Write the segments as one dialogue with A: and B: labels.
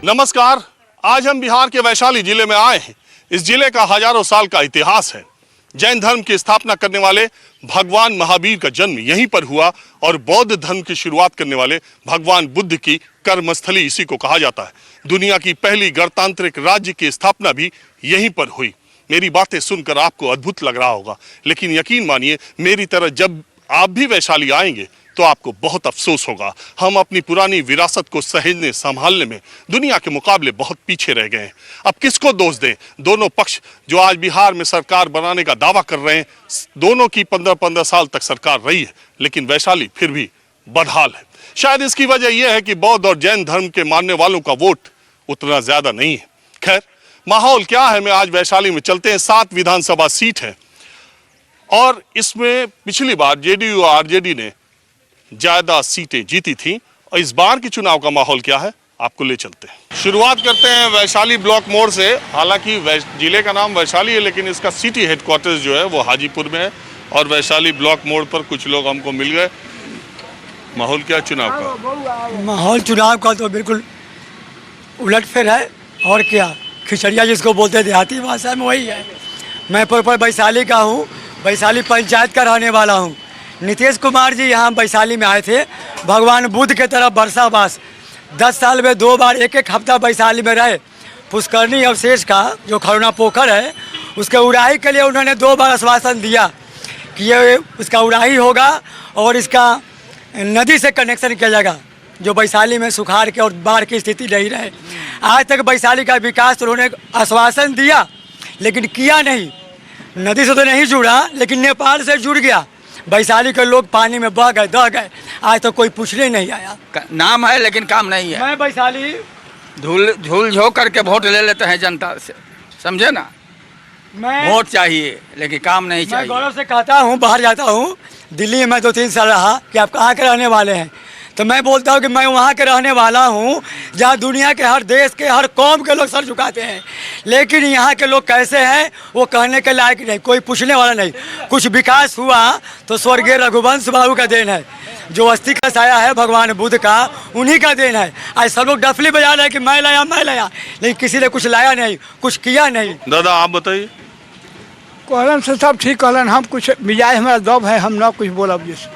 A: नमस्कार। आज हम बिहार के वैशाली जिले में आए हैं। इस जिले का हजारों साल का इतिहास है। जैन धर्म की स्थापना करने वाले भगवान महावीर का जन्म यहीं पर हुआ और बौद्ध धर्म की शुरुआत करने वाले भगवान बुद्ध की कर्मस्थली इसी को कहा जाता है। दुनिया की पहली गणतांत्रिक राज्य की स्थापना भी यहीं पर हुई। मेरी बातें सुनकर आपको अद्भुत लग रहा होगा, लेकिन यकीन मानिए मेरी तरह जब आप भी वैशाली आएंगे तो आपको बहुत अफसोस होगा। हम अपनी पुरानी विरासत को सहेजने संभालने में दुनिया के मुकाबले बहुत पीछे रह गए हैं। अब किसको दोष दें? दोनों पक्ष जो आज बिहार में सरकार बनाने का दावा कर रहे हैं, दोनों की 15-15 साल तक सरकार रही है, लेकिन वैशाली फिर भी बदहाल है। शायद इसकी वजह यह है कि बौद्ध और जैन धर्म के मानने वालों का वोट उतना ज्यादा नहीं है। खैर, माहौल क्या है, मैं आज वैशाली में चलते हैं। 7 विधानसभा सीट है और इसमें पिछली बार जेडीयू और आरजेडी ने ज्यादा सीटें जीती थी। और इस बार की चुनाव का माहौल क्या है, आपको ले चलते हैं। शुरुआत करते हैं वैशाली ब्लॉक मोड़ से। हालांकि जिले का नाम वैशाली है, लेकिन इसका सिटी हेडक्वार्टर्स जो है वो हाजीपुर में है। और वैशाली ब्लॉक मोड़ पर कुछ लोग हमको मिल गए। माहौल क्या चुनाव का?
B: माहौल चुनाव का तो बिल्कुल उलटफेर है। और क्या, खिचड़िया जिसको बोलते देहाती भाषा में वही है। मैं प्रॉपर वैशाली का हूँ, वैशाली पंचायत का रहने वाला हूँ। नीतीश कुमार जी यहाँ वैशाली में आए थे भगवान बुद्ध के तरफ वर्षावास। 10 साल में 2 बार एक हफ्ता वैशाली में रहे। पुष्करणी अवशेष का जो खरौना पोखर है उसके उड़ाई के लिए उन्होंने 2 बार आश्वासन दिया कि ये उसका उड़ाई होगा और इसका नदी से कनेक्शन किया जाएगा, जो वैशाली में सुखाड़ के और बाढ़ की स्थिति नहीं रहे। आज तक वैशाली का विकास उन्होंने आश्वासन दिया, लेकिन किया नहीं। नदी से तो नहीं जुड़ा, लेकिन नेपाल से जुड़ गया। वैशाली के लोग पानी में बह गए, दह गए। आज तो कोई पूछने नहीं आया।
C: नाम है लेकिन काम नहीं है।
B: मैं वैशाली
C: झूल झोंक करके वोट ले लेते हैं जनता से, समझे ना।
B: मैं
C: वोट चाहिए लेकिन काम नहीं
B: मैं
C: चाहिए।
B: गौरव से कहता हूँ, बाहर जाता हूँ, दिल्ली में मैं 2-3 साल रहा, कि आप कहाँ के रहने वाले हैं, तो मैं बोलता हूँ कि मैं वहाँ के रहने वाला हूँ जहाँ दुनिया के हर देश के हर कौम के लोग सर झुकाते हैं। लेकिन यहाँ के लोग कैसे हैं वो कहने के लायक नहीं, कोई पूछने वाला नहीं। कुछ विकास हुआ तो स्वर्गीय रघुवंश बाबू का देन है। जो अस्थि का साया है भगवान बुद्ध का, उन्हीं का देन है। आज सब लोग डफली बजा रहे हैं कि मैं लाया, लेकिन किसी ने कुछ लाया नहीं, कुछ किया नहीं।
A: दादा आप बताइए।
D: कहलन से सब ठीक कहलन, हम कुछ मिजाज हमारा दब है, हम ना कुछ बोलब जैसे।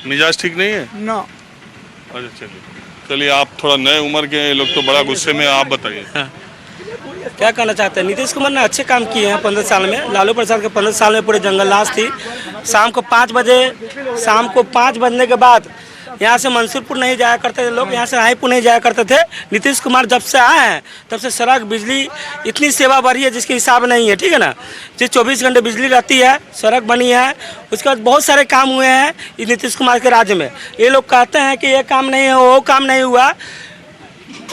A: मिजाज ठीक नहीं है
D: ना।
A: अच्छा चलिए आप थोड़ा नए उम्र के लोग तो बड़ा गुस्से में, आप बताइए।
E: क्या कहना चाहते हैं? नीतीश कुमार ने अच्छे काम किए हैं 15 साल में। लालू प्रसाद के 15 साल में पूरे जंगल लाश थी। शाम को 5 बजने के बाद यहाँ से मंसूरपुर नहीं जाया करते थे लोग, यहाँ से हाईपुर नहीं जाया करते थे। नीतीश कुमार जब से आए हैं तब से सड़क, बिजली, इतनी सेवा बढ़ी है जिसके हिसाब नहीं है, ठीक है ना। जो 24 घंटे बिजली रहती है, सड़क बनी है, उसके बाद बहुत सारे काम हुए हैं इस नीतीश कुमार के राज्य में। ये लोग कहते हैं कि ये काम नहीं है, वो काम नहीं हुआ।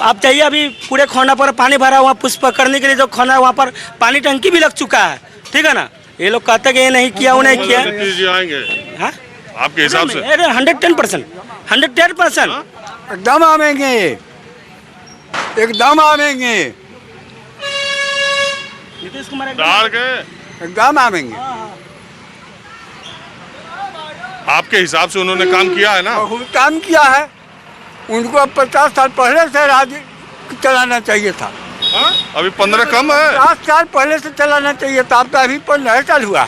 E: आप जाइए, अभी पूरे खोना पर पानी भरा हुआ, पुष्प करने के लिए जो खोना वहाँ पर पानी टंकी भी लग चुका है, ठीक है ना। ये लोग कहते हैं कि ये नहीं किया, वो नहीं किया। हाँ,
A: आपके हिसाब से?
E: 110%।
D: एकदम आवेंगे, एकदम आवेंगे,
E: नीतीश कुमार
D: एकदम आवेंगे।
A: आपके हिसाब से उन्होंने काम किया है ना?
D: बहुत काम किया है। उनको 50 साल पहले से राज्य चलाना चाहिए था।
A: हाँ? अभी 15 कम है।
D: 50 साल पहले से चलाना चाहिए था। अब तो अभी 15 साल हुआ।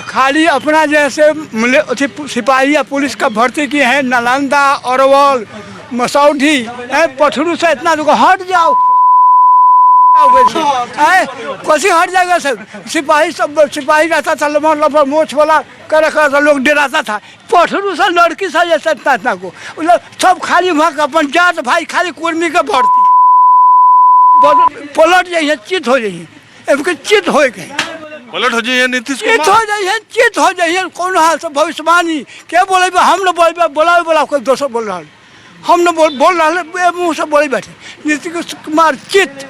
D: खाली अपना जैसे सिपाही या पुलिस का भर्ती किए हैं, नालंदा, अरवल, मसौढ़ी, पथरू से इतना तो हट जाओ। कैसे हट जाएगा सर? सिपाही रहता था, लंबा मोछ वाला कर रखा था, लोग डराता था। पथरू से लड़की सा जैसा इतना को सब खाली वहाँ का अपन जात भाई, खाली कुर्मी के भर्ती पलट जाइए, चित हो जाइए, चित हो गए,
A: पलट हो जाइए, नीतीश
D: चित हो जाइए, चित हो जाइए। कौन हाल से भविष्यवाणी क्या बोले? हम न बोला कोई दोस्तों बोल रहा, हम न बोल रहा, मुँह से बोले बैठे। नीतीश कुमार चित।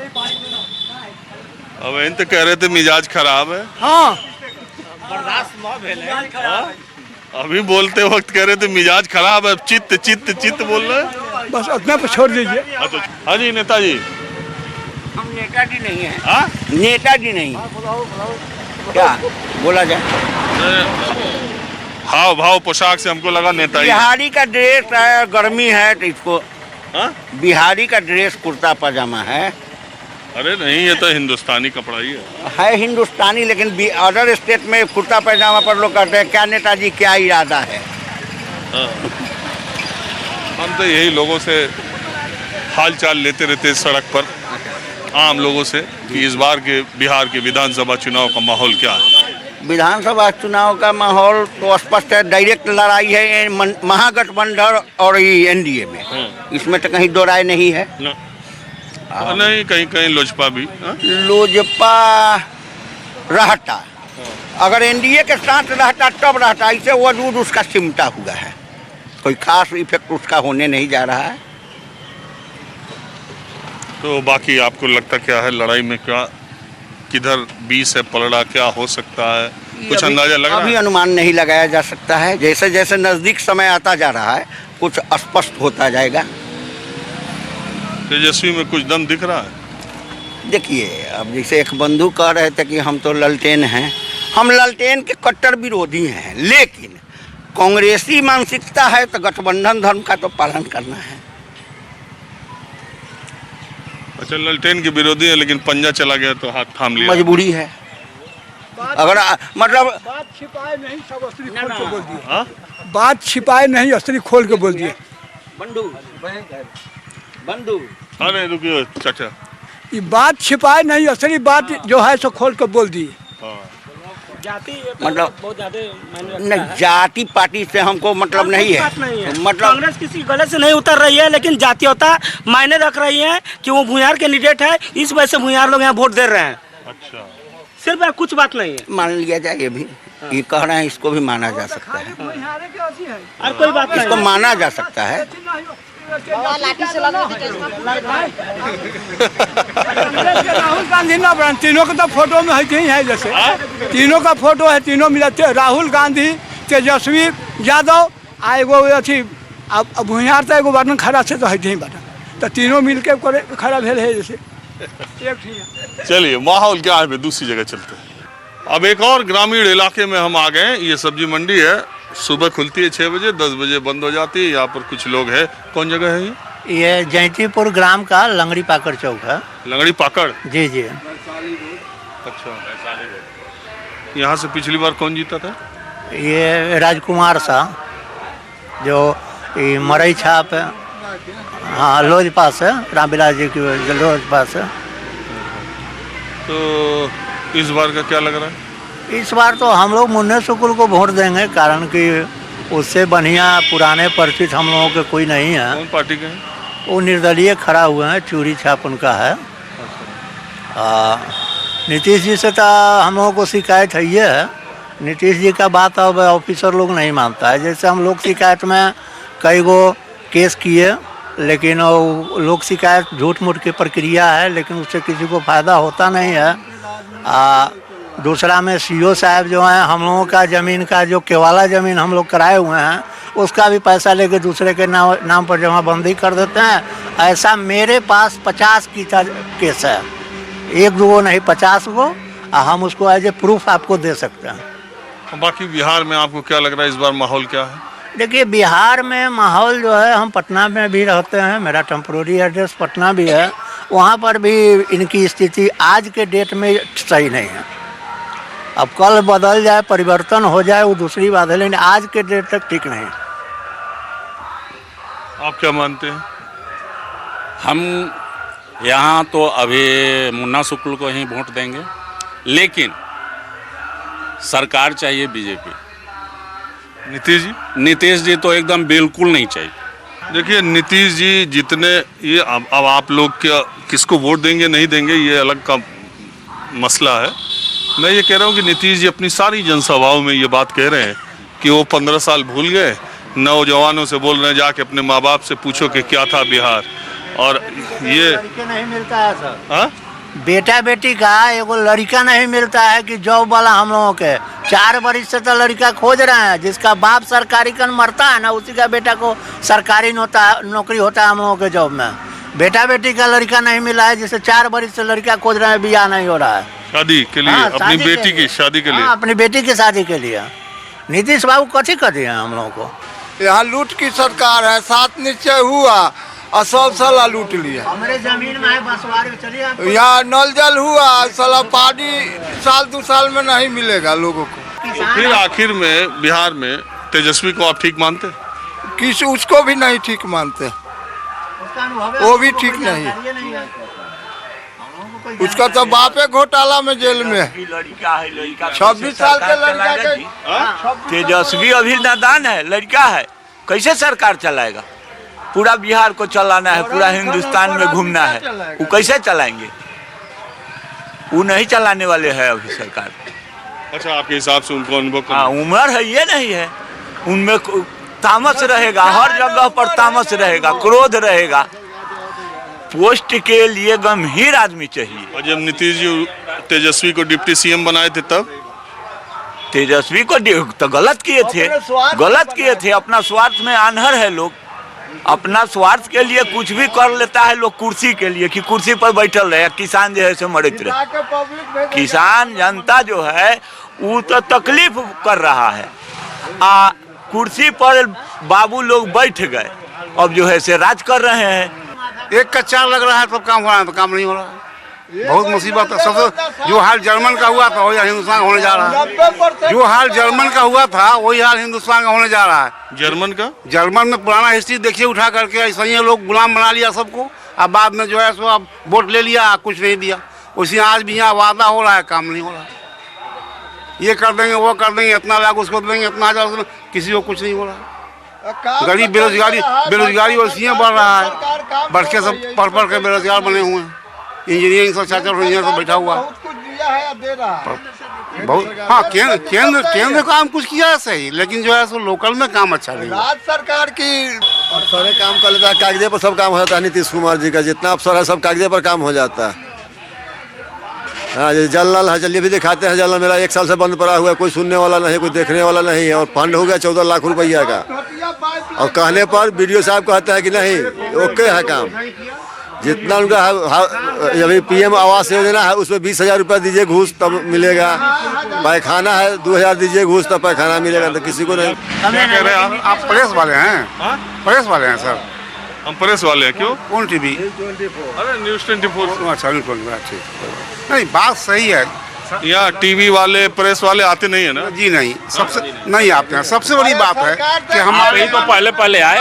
A: अब इन तो कह रहे थे मिजाज खराब है।
D: हाँ,
A: अभी बोलते वक्त कह रहे थे मिजाज खराब है, चित्त बोल रहे हैं।
D: बस उतना पर छोड़ दीजिए।
A: हाँ जी नेताजी।
C: हम नेताजी नहीं है, नेताजी नहीं। क्या बोला जाए?
A: हाव भाव पोशाक से हमको लगा नेताजी।
C: बिहारी का ड्रेस है, गर्मी है तो इसको
A: हाँ?
F: बिहारी का ड्रेस कुर्ता पजामा है।
A: अरे नहीं, ये तो हिंदुस्तानी कपड़ा ही है।
F: हिंदुस्तानी, लेकिन अदर स्टेट में कुर्ता पैजामा पर लोग कहते हैं क्या नेताजी क्या इरादा है।
A: हाँ। हम तो यही लोगों से हाल चाल लेते रहते सड़क पर, आम लोगों से, कि इस बार के बिहार के विधानसभा चुनाव का माहौल क्या है।
F: विधानसभा चुनाव का माहौल तो स्पष्ट है, डायरेक्ट लड़ाई है ये महागठबंधन और ये एनडीए में। इसमें तो कहीं दो राय नहीं है।
A: नहीं, कहीं कहीं लोजपा भी।
F: लोजपा रहता, अगर एनडीए के साथ रहता तब रहता, इसे वजूद उसका सिमटा हुआ है, कोई खास इफेक्ट उसका होने नहीं जा रहा है।
A: तो बाकी आपको लगता क्या है लड़ाई में, क्या किधर 20 है पलड़ा, क्या हो सकता है, कुछ अंदाजा लग रहा है?
F: अभी अनुमान नहीं लगाया जा सकता है, जैसे जैसे नजदीक समय आता जा रहा है कुछ स्पष्ट होता जाएगा।
A: तेजस्वी में कुछ दम दिख रहा है?
F: देखिए, अब जैसे एक बंधु कह रहे थे कि हम तो ललटेन हैं, हम ललटेन के कट्टर विरोधी हैं, लेकिन कांग्रेसी मानसिकता है तो गठबंधन धर्म का तो पालन करना है।
A: अच्छा, ललटेन के विरोधी है, लेकिन पंजा चला गया तो हाथ थाम लिया।
F: मजबूरी है। अगर मतलब
D: बात छिपाए नहीं, सब असली खोल के बोल दिए।
A: हाँ?
D: बात छिपाए नहीं, असली खोल के बोल दिए।
F: बंधु
A: अरे रुकिए चाचा,
D: ये बात छिपाए नहीं, असली बात जो है सो खोल के बोल दिए।
E: जाति
F: मतलब
E: बहुत ज्यादा मायने रखता
F: नहीं,
E: है।
F: जाति पार्टी से हमको मतलब नहीं है।
E: बात नहीं है।
F: मतलब
E: कांग्रेस किसी गलत से नहीं उतर रही है, लेकिन जातीयता मायने रख रही है कि वो भूयार कैंडिडेट है, इस वजह से भूयार लोग यहाँ वोट दे रहे हैं।
A: अच्छा,
E: सिर्फ कुछ बात नहीं है।
F: मान लिया जाए, ये भी ये कह रहे हैं, इसको भी माना जा सकता है,
E: और कोई बात नहीं
F: इसको
E: है।
F: माना जा सकता है।
D: राहुल गांधी ना बना, तीनों का तो फोटो में है ही है, जैसे तीनों का फोटो है, तीनों मिलते, राहुल गांधी, तेजस्वी यादव आ एगो अथी अब भूयार तो एगो बटन खड़ा से तो है ही बटन, तो तीनों मिलके खड़ा भेल है जैसे एक ही।
A: चलिए माहौल क्या है, दूसरी जगह चलते हैं। अब एक और ग्रामीण इलाके में हम आ गए। ये सब्जी मंडी है, सुबह खुलती है 6 बजे, 10 बजे बंद हो जाती है। यहाँ पर कुछ लोग हैं। कौन जगह है ये?
G: ये जैंतीपुर ग्राम का लंगड़ी पाकड़ चौक है।
A: लंगड़ी पाकड़?
G: जी जी।
A: अच्छा, यहाँ से पिछली बार कौन जीता था?
G: ये राजकुमार साहब, जो ये मरई छाप है, हाँ लोज पास है, रामविलास जी की लोज पास है।
A: तो इस बार का क्या लग रहा है?
G: इस बार तो हम लोग मुन्ने शुक्ल को वोट देंगे, कारण कि उससे बढ़िया पुराने परिचित हम लोगों के कोई नहीं है।
A: कौन पार्टी के हैं?
G: वो निर्दलीय खड़ा हुए हैं, चूड़ी छाप उनका है। नीतीश जी से तो हम लोगों को शिकायत है ये है, नीतीश जी का बात अब ऑफिसर लोग नहीं मानता है। जैसे हम लोग शिकायत में कई गो केस किए, लेकिन वो लोक शिकायत झूठ मूठ की प्रक्रिया है, लेकिन उससे किसी को फ़ायदा होता नहीं है। दूसरा में सीओ साहब जो हैं, हम लोगों का ज़मीन का जो केवाला ज़मीन हम लोग कराए हुए हैं, उसका भी पैसा लेके दूसरे के नाम पर जमाबंदी कर देते हैं। ऐसा मेरे पास 50 की केस है, 1-2 नहीं 50 गो, हम उसको एज ए प्रूफ आपको दे सकते हैं।
A: बाकी बिहार में आपको क्या लग रहा है, इस बार माहौल क्या है?
G: देखिए, बिहार में माहौल जो है, हम पटना में भी रहते हैं, मेरा टेम्पोररी एड्रेस पटना भी है, वहाँ पर भी इनकी स्थिति आज के डेट में सही नहीं है। अब कल बदल जाए, परिवर्तन हो जाए, वो दूसरी बात है, लेकिन आज के डेट तक ठीक नहीं।
A: आप क्या मानते हैं?
H: हम यहाँ तो अभी मुन्ना शुक्ल को ही वोट देंगे, लेकिन सरकार चाहिए बीजेपी। नीतीश जी तो एकदम बिल्कुल नहीं चाहिए।
A: देखिए, नीतीश जी जितने ये अब आप लोग क्या किसको वोट देंगे नहीं देंगे, ये अलग का मसला है। मैं ये कह रहा हूँ कि नीतीश जी अपनी सारी जनसभाओं में ये बात कह रहे हैं कि वो 15 साल भूल गए, नौजवानों से बोल रहे हैं जाके अपने माँ बाप से पूछो कि क्या था बिहार। और ये
G: लड़का नहीं मिलता है सर।
A: हाँ,
G: बेटा बेटी का एगो लड़का नहीं मिलता है कि जॉब वाला हम लोगों के 4 बरिस से तो लड़का खोज रहे हैं, जिसका बाप सरकारी कन मरता है ना, उसी का बेटा को सरकारी नौकरी होता है हम लोगों के जॉब में। बेटा बेटी का लड़का नहीं मिला है, जिसे 4 बरिस से लड़का खोज रहे हैं, बियाह नहीं हो रहा है
A: शादी के लिए।
G: हाँ,
A: अपनी बेटी की शादी के लिए।
G: हाँ, अपनी बेटी की शादी के लिए। नीतीश बाबू कथी कर दिए हैं हम लोगों को?
I: यहाँ लूट की सरकार है, 7 निश्चय हुआ और सब साला लूट लिया।
G: हमारे जमीन में है बसवारी, चलिए आप
I: यहाँ नल जल हुआ, साला पानी साल 2 साल में नहीं मिलेगा लोगों को।
A: फिर आखिर में बिहार में तेजस्वी को आप ठीक मानते?
I: किसी उसको भी नहीं ठीक मानते,
G: उसका अनुभव है,
I: वो भी
G: उसको
I: ठीक
G: कोई
I: नहीं।
G: जानकारी नहीं है।
I: उसका तो बापे घोटाला में जेल में है। 26 साल के लड़का के
F: तेजस्वी अभी नादान है, लड़का है, कैसे सरकार चलाएगा? पूरा बिहार को चलाना है, पूरा हिंदुस्तान में घूमना है, वो कैसे चलाएंगे? वो नहीं चलाने वाले हैं अभी सरकार।
A: अच्छा, आपके हिसाब से उनको अनुभव
F: हाँ, उम्र है ये नहीं है, उनमें तामस रहेगा, हर जगह पर तामस रहेगा, क्रोध रहेगा। पोस्ट के लिए गंभीर आदमी चाहिए।
A: और जब नीतीश जी तेजस्वी को डिप्टी सीएम बनाए थे तब
F: तेजस्वी को तो गलत किए थे, अपना स्वार्थ में आन्हर है लोग, अपना स्वार्थ के लिए कुछ भी कर लेता है लोग, कुर्सी के लिए कि कुर्सी पर बैठल रहे। किसान जो है सो मरत रहे, किसान जनता जो है वो तो तकलीफ कर रहा है। कुर्सी पर बाबू लोग बैठ गए, अब जो है से राज कर रहे हैं।
I: एक का 4 लग रहा है, सब काम हो रहा है, तो काम नहीं हो रहा है। बहुत मुसीबत है। सबसे जो हाल जर्मन का हुआ था वही हाल हिंदुस्तान का होने जा रहा है। जो हाल जर्मन का हुआ था वही हाल हिंदुस्तान का होने जा रहा है। जर्मन में पुराना हिस्ट्री देखिए उठा करके, ऐसा ही लोग गुलाम बना लिया सबको, अब बाद में जो है सो अब वोट ले लिया, कुछ नहीं दिया। उसी आज भी यहाँ वादा हो रहा है, काम नहीं हो रहा है। ये कर देंगे, वो कर देंगे, इतना लाख उसको देंगे, इतना हजार, किसी को कुछ नहीं हो रहा है। गरीब बेरोजगारी वैसे बढ़ रहा है, बढ़ के सब पढ़ के बेरोजगार बने हुए हैं। इंजीनियरिंग सब चाचा इंजीनियर सब बैठा हुआ बहुत। हाँ, केंद्र काम कुछ किया है सही, लेकिन जो है सो लोकल में काम अच्छा नहीं। राज्य सरकार की
J: सारे काम कर लेता है, कागजे पर सब काम हो जाता है। नीतीश कुमार जी का जितना अफसर है सब कागजे पर काम हो जाता है। हाँ, जैसे जल नल है, चलिए भी दिखाते हैं, जल नल मेरा 1 साल से बंद पड़ा हुआ है, कोई सुनने वाला नहीं, कोई देखने वाला नहीं है, और फंड हो गया 14 लाख रुपया का, और कहने पर बीडीओ साहब कहते हैं कि नहीं ओके है काम। जितना उनका अभी PM आवास योजना है उसमें 20,000 रुपया दीजिए घूस तब मिलेगा। पैखाना है 2,000 दीजिए घूस तब पैखाना मिलेगा, तो किसी को नहीं।
I: क्या कह रहे हैं आप? प्रेस वाले हैं? प्रेस वाले हैं सर।
A: हम प्रेस वाले हैं। क्यों?
I: कौन टीवी?
A: अरे न्यूज़ 24।
I: अच्छा, न्यूज़ 24। नहीं, बात सही है।
A: यहाँ टीवी वाले प्रेस वाले आते नहीं है ना?
I: जी नहीं, सबसे नहीं आते हैं। सबसे बड़ी बात है कि हम
H: आप ही तो पहले आए,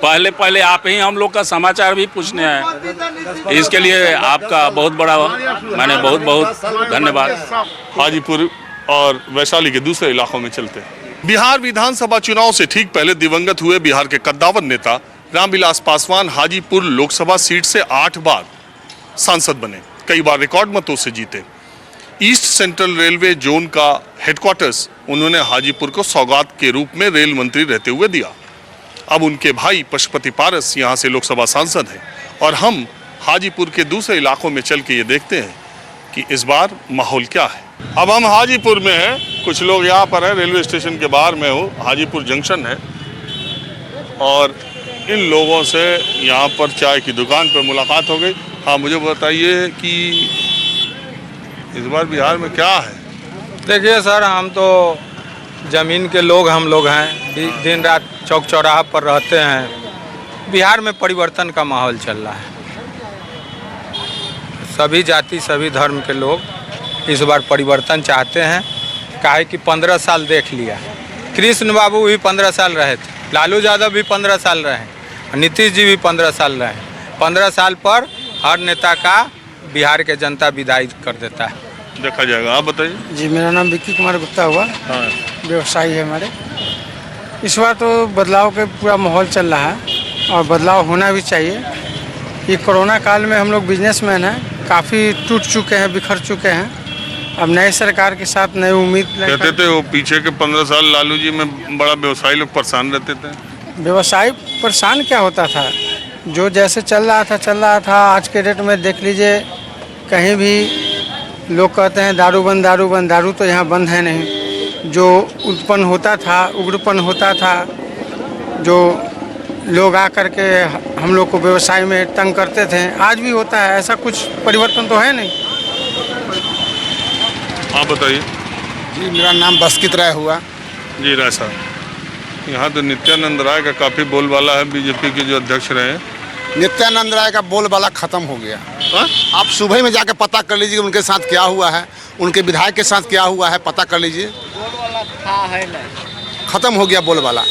H: पहले आप ही हम लोग का समाचार भी पूछने आए। इसके लिए आपका बहुत बड़ा बहुत धन्यवाद।
A: हाजीपुर और वैशाली के दूसरे इलाकों में चलते हैं। बिहार विधानसभा चुनाव से ठीक पहले दिवंगत हुए बिहार के कद्दावर नेता रामविलास पासवान हाजीपुर लोकसभा सीट से 8 बार सांसद बने, कई बार रिकॉर्ड मतों से जीते। ईस्ट सेंट्रल रेलवे जोन का हेडक्वार्टर्स उन्होंने हाजीपुर को सौगात के रूप में रेल मंत्री रहते हुए दिया। अब उनके भाई पशुपति पारस यहाँ से लोकसभा सांसद हैं, और हम हाजीपुर के दूसरे इलाकों में चल के ये देखते हैं कि इस बार माहौल क्या है। अब हम हाजीपुर में हैं, कुछ लोग यहाँ पर हैं, रेलवे स्टेशन के बाहर में हूँ, हाजीपुर जंक्शन है, और इन लोगों से यहाँ पर चाय की दुकान पर मुलाकात हो गई। हाँ, मुझे बताइए कि इस बार बिहार में क्या है?
K: देखिए सर, हम तो ज़मीन के लोग हम लोग हैं, दिन रात चौक चौराहा पर रहते हैं। बिहार में परिवर्तन का माहौल चल रहा है। सभी जाति सभी धर्म के लोग इस बार परिवर्तन चाहते हैं। काहे कि 15 साल देख लिया, कृष्ण बाबू भी 15 साल रहे थे, लालू यादव भी 15 साल रहे, नीतीश जी भी 15 साल रहे। 15 साल पर हर नेता का बिहार के जनता विदाई कर देता है।
A: देखा जाएगा। आप बताइए।
D: जी, मेरा नाम विक्की कुमार गुप्ता हुआ।
A: हाँ।
D: व्यवसायी है हमारे। इस बार तो बदलाव के पूरा माहौल चल रहा है, और बदलाव होना भी चाहिए। ये कोरोना काल में हम लोग बिजनेसमैन हैं, काफ़ी टूट चुके हैं, बिखर चुके हैं। अब नए सरकार के साथ नई उम्मीद
A: कहते थे वो पीछे के 15 साल लालू जी में बड़ा व्यवसायी लोग परेशान रहते थे।
D: व्यवसायी परेशान क्या होता था, जो जैसे चल रहा था। आज के डेट में देख लीजिए, कहीं भी लोग कहते हैं दारू बंद, दारू तो यहाँ बंद है नहीं। जो उत्पन्न होता था, उग्रपन होता था, जो लोग आकर के हम लोग को व्यवसाय में तंग करते थे, आज भी होता है। ऐसा कुछ परिवर्तन तो है नहीं।
A: आप बताइए।
I: जी, मेरा नाम बस्कित राय हुआ।
A: जी राय साहब, यहाँ तो नित्यानंद राय का काफ़ी बोलबाला है, बीजेपी के जो अध्यक्ष रहे।
I: नित्यानंद राय का बोलबाला खत्म हो गया। आप सुबह में जाके पता कर लीजिए उनके साथ क्या हुआ है, उनके विधायक के साथ क्या हुआ है, पता कर लीजिए। खत्म हो गया बोलबाला,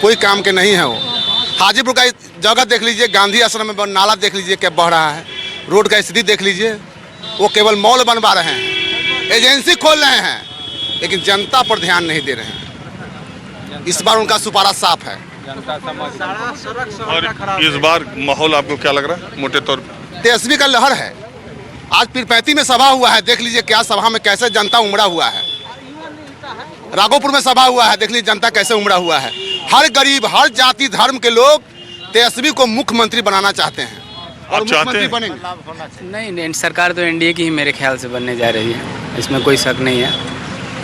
I: कोई काम के नहीं है वो। हाजीपुर का जगह देख लीजिए, गांधी आश्रम में नाला देख लीजिए क्या बह रहा है, रोड का स्थिति देख लीजिए। वो केवल मॉल बनवा रहे हैं, एजेंसी खोल रहे हैं, लेकिन जनता पर ध्यान नहीं दे रहे हैं। इस बार उनका सुपारा साफ है।
A: और इस बार माहौल आपको क्या लग रहा है मोटे तौर पर?
I: तेजस्वी का लहर है। आज पीरपैंती में सभा हुआ है, देख लीजिए क्या सभा में कैसे जनता उमड़ा हुआ है। राघोपुर में सभा हुआ है, देख लीजिए जनता कैसे उमड़ा हुआ है। हर गरीब, हर जाति धर्म के लोग तेजस्वी को मुख्यमंत्री बनाना चाहते हैं और मुख्यमंत्री बनेंगे।
C: नहीं, सरकार तो एनडीए की ही मेरे ख्याल से बनने जा रही है, इसमें कोई शक नहीं है।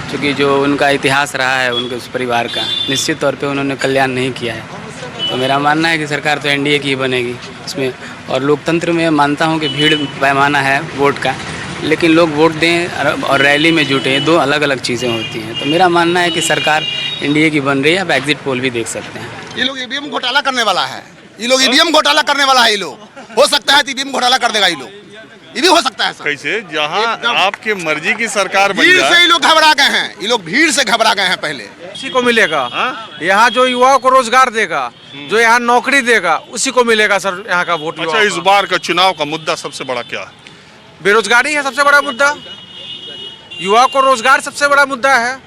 C: क्योंकि जो उनका इतिहास रहा है उनके उस परिवार का, निश्चित तौर पे उन्होंने कल्याण नहीं किया है। तो मेरा मानना है कि सरकार तो एनडीए की ही बनेगी इसमें। और लोकतंत्र में मानता हूँ कि भीड़ पैमाना है वोट का, लेकिन लोग वोट दें और रैली में जुटे, दो अलग अलग चीज़ें होती हैं। तो मेरा मानना है कि सरकार एनडीए की बन रही है। आप एग्जिट पोल भी देख सकते हैं।
I: ये लोग ईवीएम घोटाला करने वाला है, ये लोग ईवीएम घोटाला करने वाला है। ये लोग हो सकता है ईवीएम घोटाला कर देगा, ये लोग ये भी हो सकता है सर।
A: कैसे? जहां आपके मर्जी की सरकार बन
I: भीड़
A: जाए।
I: से ये लोग घबरा गए हैं, ये लोग भीड़ से घबरा गए हैं। पहले
K: उसी को मिलेगा यहाँ, जो युवाओं को रोजगार देगा, जो यहाँ नौकरी देगा, उसी को मिलेगा सर यहाँ का वोट।
A: अच्छा, इस बार का चुनाव का मुद्दा सबसे बड़ा क्या है?
K: बेरोजगारी है सबसे बड़ा मुद्दा, युवा को रोजगार सबसे बड़ा मुद्दा है।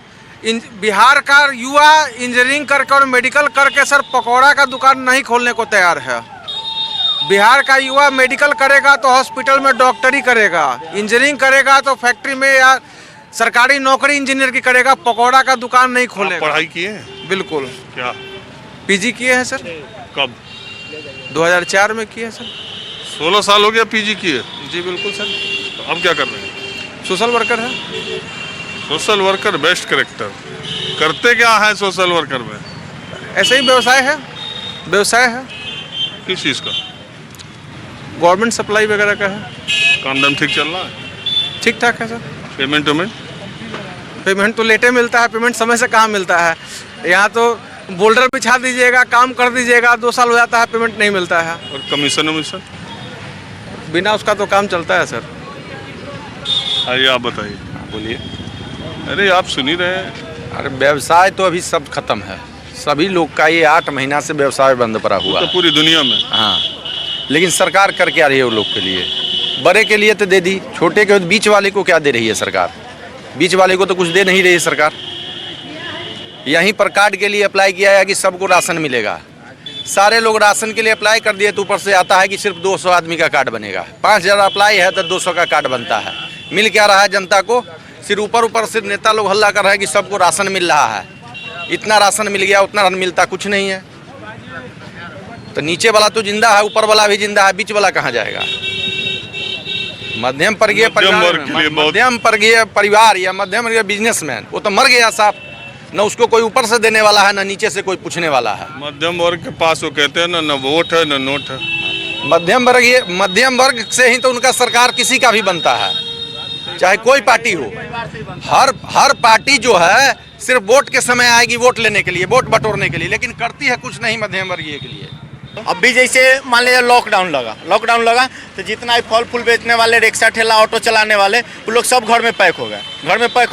K: बिहार का युवा इंजीनियरिंग करके और मेडिकल करके सर पकौड़ा का दुकान नहीं खोलने को तैयार है। बिहार का युवा मेडिकल करेगा तो हॉस्पिटल में डॉक्टरी करेगा, इंजीनियरिंग करेगा तो फैक्ट्री में या सरकारी नौकरी इंजीनियर की करेगा, पकौड़ा का दुकान नहीं खोलेगा।
A: पढ़ाई किए हैं?
K: बिल्कुल।
A: क्या
K: पीजी किए हैं सर?
A: कब?
K: 2004 में किए सर।
A: 16 साल हो गया पीजी किए?
K: जी बिल्कुल सर।
A: तो अब क्या कर रहे हैं?
K: सोशल वर्कर है।
A: Social worker best character. करते क्या है सोशल वर्कर में?
K: ऐसे ही व्यवसाय है, व्यवसाय है।
A: किस चीज़ का?
K: गवर्नमेंट सप्लाई वगैरह का है।
A: काम धाम ठीक चल रहा है?
K: ठीक ठाक है सर।
A: पेमेंट वेमेंट?
K: पेमेंट तो लेटे मिलता है, पेमेंट समय से कहाँ मिलता है। यहाँ तो बोल्डर बिछा दीजिएगा, काम कर दीजिएगा, 2 साल हो जाता है, पेमेंट नहीं मिलता है।
A: और कमीशन वमीशन?
K: बिना उसका तो काम चलता है सर।
A: आइए आप बताइए।
K: बोलिए।
A: अरे आप सुन ही रहे हैं।
L: अरे व्यवसाय तो अभी सब खत्म है, सभी लोग का ये 8 महीना से व्यवसाय बंद पड़ा हुआ
A: तो
L: है
A: पूरी दुनिया में।
L: हाँ, लेकिन सरकार कर क्या रही है वो लोग के लिए? बड़े के लिए तो दे दी, छोटे के बीच वाले को क्या दे रही है सरकार? बीच वाले को तो कुछ दे नहीं रही है सरकार। यहीं पर कार्ड के लिए अप्लाई किया है कि सबको राशन मिलेगा, सारे लोग राशन के लिए अप्लाई कर दिए तो ऊपर से आता है कि सिर्फ 200 आदमी का कार्ड बनेगा। 5000 अप्लाई है तो 200 का कार्ड बनता है। मिल क्या रहा है जनता को? सिर्फ ऊपर सिर्फ नेता लोग हल्ला कर रहे हैं कि सबको राशन मिल रहा है, इतना राशन मिल गया, उतना मिलता कुछ नहीं है। तो नीचे वाला तो जिंदा है, ऊपर वाला भी जिंदा है, बीच वाला कहाँ जाएगा? मध्यम वर्गीय परिवार या मध्यम वर्गीय बिजनेसमैन वो तो मर गया साहब। न उसको कोई ऊपर से देने वाला है, न नीचे से कोई पूछने वाला है।
A: मध्यम वर्ग के पास वो कहते हैं न वोट है न नोट है।
L: मध्यम वर्ग से ही तो उनका सरकार किसी का भी बनता है, चाहे कोई पार्टी हो। हर पार्टी जो है सिर्फ वोट के समय आएगी, वोट लेने के लिए, वोट बटोरने के लिए, लेकिन करती है कुछ नहीं मध्यम वर्गीय के लिए।
M: अब भी जैसे मान लीजिए लॉकडाउन लगा तो जितना ही फल फूल बेचने वाले, रिक्शा ठेला, ऑटो चलाने वाले, वो लोग सब घर में पैक हो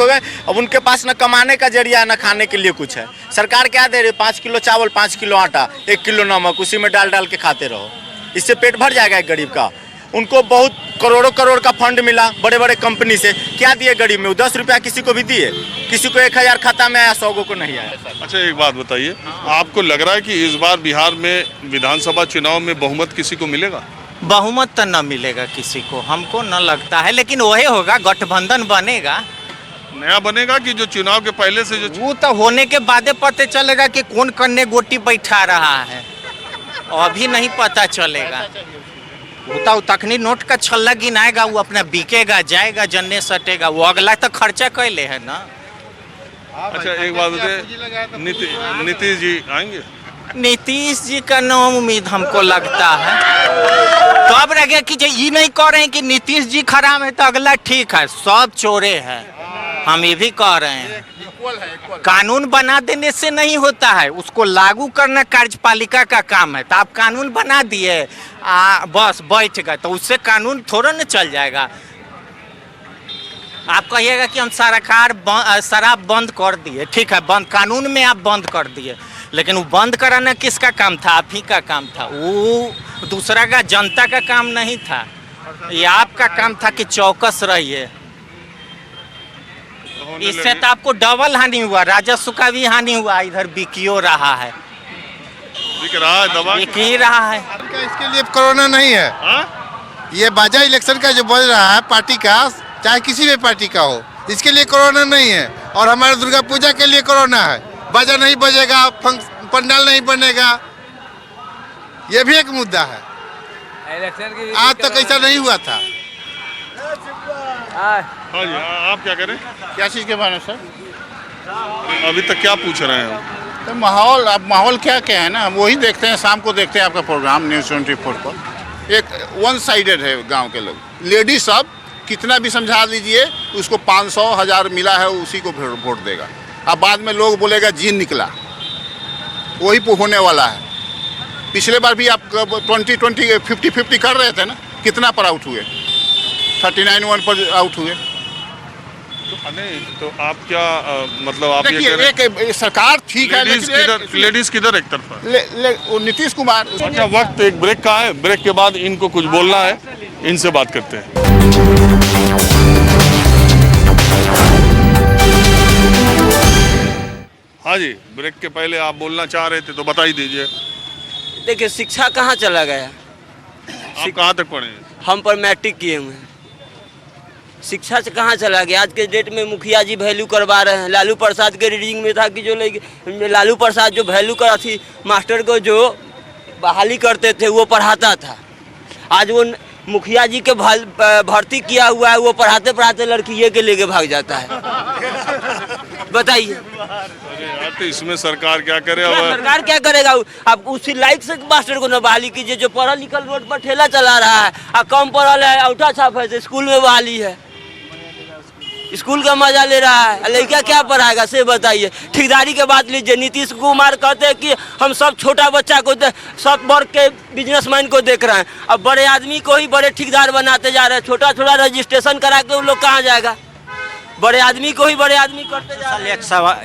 M: गए। अब उनके पास न कमाने का जरिया है न खाने के लिए कुछ है। सरकार क्या दे रही है? 5 किलो चावल, 5 किलो आटा, 1 किलो नमक, उसी में डाल के खाते रहो। इससे पेट भर जाएगा एक गरीब का। उनको बहुत करोड़ों का फंड मिला बड़े बड़े कंपनी से, क्या दिए गरीब में? 10 रुपया किसी को भी दिए, किसी को 1000 खाता में आया, 100 को नहीं आया।
A: अच्छा एक बात बताइए, आपको लग रहा है कि इस बार बिहार में विधानसभा चुनाव में बहुमत किसी को मिलेगा?
N: बहुमत तो न मिलेगा किसी को, हमको न लगता है, लेकिन वही होगा, गठबंधन बनेगा।
A: नया बनेगा कि जो चुनाव के पहले से जो?
N: वो तो होने के बाद पता चलेगा कि कौन कन्ने गोटी बैठा रहा है, अभी नहीं पता चलेगा। वो तखनी नोट का छल्ला गिनाएगा, वो अपना बिकेगा, जाएगा, जन्ने सटेगा, वो अगला तो खर्चा कैले है ना।
A: अच्छा एक बात बताइए, नीतीश जी आएंगे?
N: नीतीश जी का नाम उम्मीद हमको लगता है। तो अब रह गया कि ये नहीं कह रहे हैं कि नीतीश जी खराब है तो अगला ठीक है, सब चोरे हैं। हम ये भी कह रहे हैं कानून बना देने से नहीं होता है, उसको लागू करना कार्यपालिका का काम है। तो आप कानून बना दिए बस बैठ गए, तो उससे कानून थोड़ा न चल जाएगा। आप कहिएगा कि हम शराब बंद कर दिए, ठीक है, बंद कानून में आप बंद कर दिए, लेकिन वो बंद कराना किसका काम था? आप ही का काम था, वो दूसरा का जनता का काम नहीं था। ये आपका काम था कि चौकस रहिए। इससे तो आपको डबल हानि हुआ, राजस्व का भी हानि हुआ, इधर बिकियो रहा है,
A: बिक रहा है, दवा
N: बिक ही रहा है।
O: इसके लिए कोरोना नहीं है। ये बाजा इलेक्शन का जो बज रहा है पार्टी का, चाहे किसी भी पार्टी का हो, इसके लिए कोरोना नहीं है। और हमारे दुर्गा पूजा के लिए कोरोना है, बाजा नहीं बजेगा, पंडाल नहीं बनेगा, ये भी एक मुद्दा है। आज तक ऐसा नहीं हुआ था।
A: हाँ जी, आप क्या करें?
O: क्या चीज़ के बारे में सर?
A: अभी तक क्या पूछ रहे हैं?
O: तो माहौल, अब माहौल क्या क्या है ना, हम वही देखते हैं, शाम को देखते हैं आपका प्रोग्राम न्यूज़ 24 पर। एक वन साइडेड है गांव के लोग, लेडीज सब कितना भी समझा लीजिए, उसको 500 1000 मिला है, उसी को वोट देगा। अब बाद में लोग बोलेगा जीन निकला, वही होने वाला है। पिछले बार भी आप 20-20 50-50 कर रहे थे ना, कितना पर आउट हुए? 39-1 पर आउट हुए।
A: तो आप क्या मतलब आप ये कह रहे हैं?
O: एक सरकार ठीक है,
A: लेडीज किधर एक तरफ?
O: वो नीतीश कुमार।
A: अच्छा, वक्त एक ब्रेक का है, ब्रेक के बाद इनको कुछ बोलना है, इनसे बात करते हैं। हाँ जी, ब्रेक के पहले आप बोलना चाह रहे थे तो बता ही दीजिए।
P: देखिए, शिक्षा कहाँ चला गया?
A: आप कहाँ तक पढ़े?
P: हम पर मैट्रिक किए हुए हैं। शिक्षा से कहाँ चला गया? आज के डेट में मुखिया जी वैल्यू करवा रहे हैं। लालू प्रसाद के रीडिंग में था कि जो लालू प्रसाद जो वैल्यू करा थी, मास्टर को जो बहाली करते थे वो पढ़ाता था। आज वो मुखिया जी के भर्ती किया हुआ है, वो पढ़ाते पढ़ाते लड़की के लेके भाग जाता है। बताइए,
A: तो इसमें सरकार क्या करे?
P: सरकार क्या करेगा? आप उसी लाइक से मास्टर को न बहाली कीजिए जो पढ़ा लिखल रोड पर ठेला चला रहा है, और कम पढ़ल है, औटा छाप है, स्कूल में बहाली है, स्कूल का मजा ले रहा है, लड़का क्या पढ़ाएगा? से बताइए। ठेकेदारी के बात लीजिए, नीतीश कुमार कहते हैं कि हम सब छोटा बच्चा को, सब वर्ग के बिजनेसमैन को देख रहे हैं, अब बड़े आदमी को ही बड़े ठेकेदार बनाते जा रहे हैं। छोटा छोटा रजिस्ट्रेशन करा के उन लोग कहाँ जाएगा? बड़े आदमी को ही बड़े आदमी करते जा रहे हैं।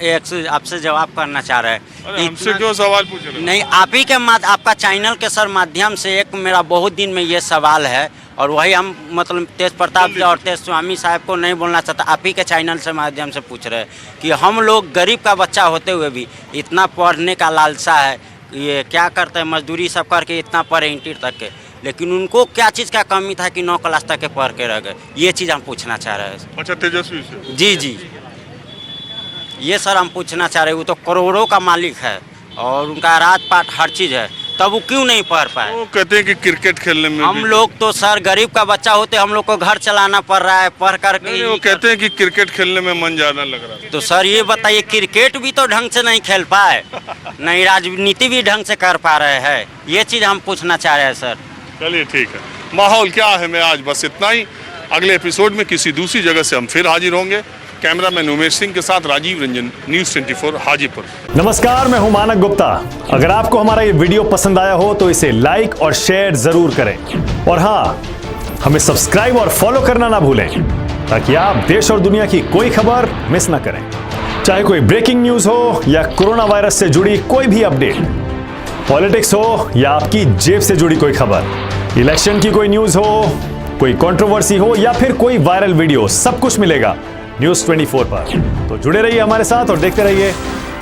N: एक आपसे जवाब करना चाह रहे हैं।
A: हमसे क्यों सवाल पूछ रहे हैं?
N: नहीं, आप ही के आपका चैनल के सर माध्यम से एक मेरा बहुत दिन में ये सवाल है, और वही हम मतलब तेज प्रताप जी और तेज स्वामी साहब को नहीं बोलना चाहता, आप ही के चैनल से माध्यम से पूछ रहे हैं कि हम लोग गरीब का बच्चा होते हुए भी इतना पढ़ने का लालसा है, ये क्या करते हैं, मजदूरी सब करके इतना पढ़े इंटर तक के, लेकिन उनको क्या चीज़ का कमी था कि 9 क्लास तक के पढ़ के रह गए? ये चीज़ हम पूछना चाह रहे हैं।
A: अच्छा, तेजस्वी से?
N: जी जी, ये सर हम पूछना चाह रहे हैं। वो तो करोड़ों का मालिक है और उनका रात पाट हर चीज़ है, तब वो क्यों नहीं पढ़ पाए?
A: वो कहते हैं कि क्रिकेट खेलने में
N: हम लोग तो सर गरीब का बच्चा होते, हम लोग को घर चलाना पड़ रहा है पढ़ कर के।
A: वो कहते हैं कि क्रिकेट खेलने में मन ज़्यादा लग रहा है।
N: तो सर ये बताइए, क्रिकेट भी तो ढंग से नहीं खेल पाए, नहीं राजनीति भी ढंग से कर पा रहे हैं, ये चीज़ हम पूछना चाह रहे हैं सर।
A: चलिए ठीक है, माहौल क्या है मैं आज बस इतना ही। अगले एपिसोड में किसी दूसरी जगह से हम फिर हाजिर होंगे। कैमरामैन उमेश सिंह के साथ राजीव रंजन, न्यूज़ 24 हाजीपुर।
Q: नमस्कार, मैं हूं मानक गुप्ता। अगर आपको हमारा ये वीडियो पसंद आया हो तो इसे लाइक और शेयर जरूर करें, और हाँ, हमें सब्सक्राइब और फॉलो करना ना भूलें, ताकि आप देश और दुनिया की कोई खबर मिस ना करें। चाहे कोई ब्रेकिंग न्यूज हो या कोरोना वायरस से जुड़ी कोई भी अपडेट, पॉलिटिक्स हो या आपकी जेब से जुड़ी कोई खबर, इलेक्शन की कोई न्यूज हो, कोई कंट्रोवर्सी हो या फिर कोई वायरल वीडियो, सब कुछ मिलेगा न्यूज़ 24 पर। तो जुड़े रहिए हमारे साथ और देखते रहिए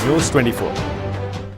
Q: न्यूज़ 24।